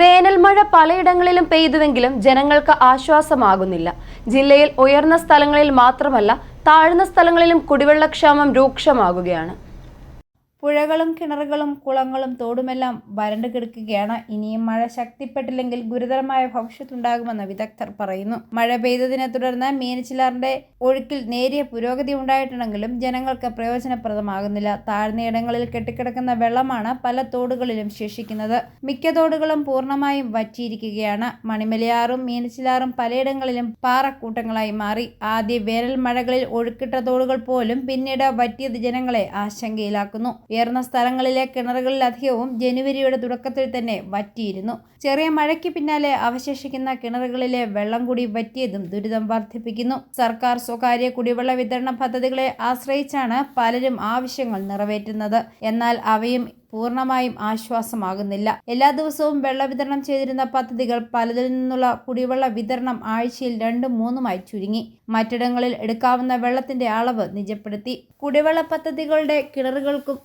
വേനൽ മഴ പലയിടങ്ങളിലും പെയ്തുവെങ്കിലും ജനങ്ങൾക്ക് ആശ്വാസമാകുന്നില്ല. ജില്ലയിൽ ഉയർന്ന സ്ഥലങ്ങളിൽ മാത്രമല്ല, താഴ്ന്ന സ്ഥലങ്ങളിലും കുടിവെള്ളക്ഷാമം രൂക്ഷമാകുകയാണ്. പുഴകളും കിണറുകളും കുളങ്ങളും തോടുമെല്ലാം വരണ്ടു കിടക്കുകയാണ്. ഇനിയും മഴ ശക്തിപ്പെട്ടില്ലെങ്കിൽ ഗുരുതരമായ ഭവിഷ്യത്തുണ്ടാകുമെന്ന് വിദഗ്ധർ പറയുന്നു. മഴ പെയ്തതിനെ തുടർന്ന് മീനച്ചിലാറിന്റെ ഒഴുക്കിൽ നേരിയ പുരോഗതി ഉണ്ടായിട്ടുണ്ടെങ്കിലും ജനങ്ങൾക്ക് പ്രയോജനപ്രദമാകുന്നില്ല. താഴ്ന്നയിടങ്ങളിൽ കെട്ടിക്കിടക്കുന്ന വെള്ളമാണ് പല തോടുകളിലും ശേഷിക്കുന്നത്. മിക്ക തോടുകളും പൂർണ്ണമായും വറ്റിയിരിക്കുകയാണ്. മണിമലയാറും മീനച്ചിലാറും പലയിടങ്ങളിലും പാറക്കൂട്ടങ്ങളായി മാറി. ആദ്യ വേനൽ മഴകളിൽ ഒഴുക്കിട്ട തോടുകൾ പോലും പിന്നീട് വറ്റിയത് ജനങ്ങളെ ആശങ്കയിലാക്കുന്നു. ഉയർന്ന സ്ഥലങ്ങളിലെ കിണറുകളിലധികവും ജനുവരിയുടെ തുടക്കത്തിൽ തന്നെ വറ്റിയിരുന്നു. ചെറിയ മഴയ്ക്ക് പിന്നാലെ അവശേഷിക്കുന്ന കിണറുകളിലെ വെള്ളം കൂടി വറ്റിയതും ദുരിതം വർദ്ധിപ്പിക്കുന്നു. സർക്കാർ സ്വകാര്യ കുടിവെള്ള വിതരണ പദ്ധതികളെ ആശ്രയിച്ചാണ് പലരും ആവശ്യങ്ങൾ നിറവേറ്റുന്നത്. എന്നാൽ അവയും പൂർണ്ണമായും ആശ്വാസമാകുന്നില്ല. എല്ലാ ദിവസവും വെള്ള വിതരണം ചെയ്തിരുന്ന പദ്ധതികൾ പലതിൽ നിന്നുള്ള കുടിവെള്ള വിതരണം ആഴ്ചയിൽ 2-3 ചുരുങ്ങി. മറ്റിടങ്ങളിൽ എടുക്കാവുന്ന വെള്ളത്തിന്റെ അളവ് നിജപ്പെടുത്തി. കുടിവെള്ള പദ്ധതികളുടെ കിണറുകൾക്കും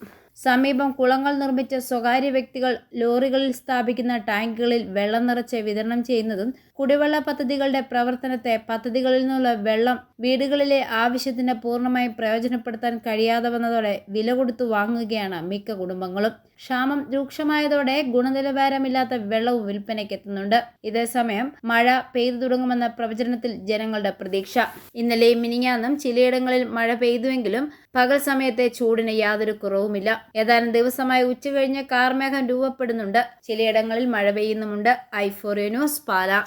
സമീപം കുളങ്ങൾ നിർമ്മിച്ച സ്വകാര്യ വ്യക്തികൾ ലോറികളിൽ സ്ഥാപിക്കുന്ന ടാങ്കുകളിൽ വെള്ളം നിറച്ച് വിതരണം ചെയ്യുന്നതും കുടിവെള്ള പദ്ധതികളുടെ പ്രവർത്തനത്തെ പദ്ധതികളിൽ നിന്നുള്ള വെള്ളം വീടുകളിലെ ആവശ്യത്തിന് പൂർണ്ണമായും പ്രയോജനപ്പെടുത്താൻ കഴിയാതെ വന്നതോടെ വില കൊടുത്തു വാങ്ങുകയാണ് മിക്ക കുടുംബങ്ങളും. ക്ഷാമം രൂക്ഷമായതോടെ ഗുണനിലവാരമില്ലാത്ത വെള്ളവും വിൽപ്പനയ്ക്കെത്തുന്നുണ്ട്. ഇതേസമയം മഴ പെയ്തു തുടങ്ങുമെന്ന പ്രവചനത്തിൽ ജനങ്ങളുടെ പ്രതീക്ഷ. ഇന്നലെയും മിനിഞ്ഞാന്നും ചിലയിടങ്ങളിൽ മഴ പെയ്തുവെങ്കിലും പകൽ സമയത്തെ ചൂടിന് യാതൊരു കുറവുമില്ല. ഏതാനും ദിവസമായി ഉച്ചകഴിഞ്ഞ് കാർമേഘം രൂപപ്പെടുന്നുണ്ട്. ചിലയിടങ്ങളിൽ മഴ പെയ്യുന്നുമുണ്ട്. i4u news, Pala.